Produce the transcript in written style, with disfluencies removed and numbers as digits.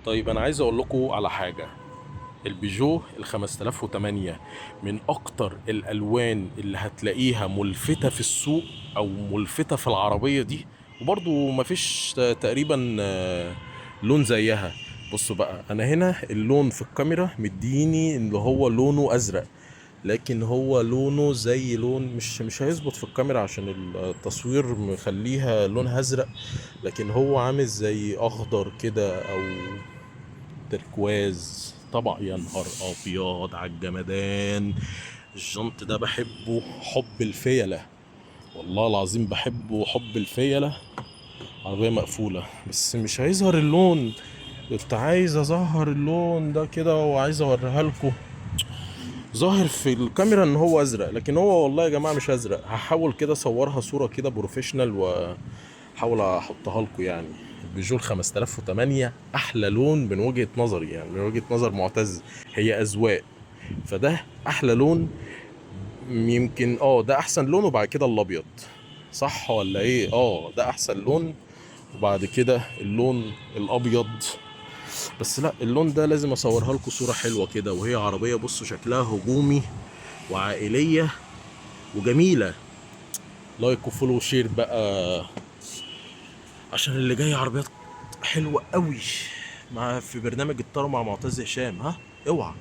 طيب انا عايز اقول لكم على حاجه. البيجو ال 5008 من اكتر الالوان اللي هتلاقيها ملفتة في السوق او ملفتة في العربية دي. وبرضو مفيش تقريبا لون زيها. بصوا بقى، انا هنا اللون في الكاميرا مديني اللي هو لونه ازرق، لكن هو لونه زي لون مش هيظبط في الكاميرا عشان التصوير مخليها لونها ازرق. لكن هو عامل زي اخضر كده او تركواز. طبعا يا نهار ابيض على الجمدان. الجنط ده بحبه حب الفيلة، والله العظيم بحبه حب الفيلة. عربية مقفولة بس مش هيظهر اللون. كنت عايز اظهر اللون ده كده وعايز اوريها لكم. ظاهر في الكاميرا ان هو ازرق، لكن هو والله يا جماعة مش ازرق. هحاول كده اصورها صورة كده بروفيشنال واحاول احطها لكم يعني. البيجو 5008 احلى لون من وجهة نظري، يعني من وجهة نظر معتز. هي اذواق، فده احلى لون. يمكن ده احسن لون وبعد كده الابيض. صح ولا ايه؟ ده احسن لون وبعد كده اللون الابيض. بس لا، اللون ده لازم اصورها لكم صورة حلوة كده وهي عربية. بصوا شكلها هجومي وعائلية وجميلة. لايك وفولو وشير بقى عشان اللي جاي عربيات حلوة قوي. في برنامج الطار مع معتز هشام. ها اوعى.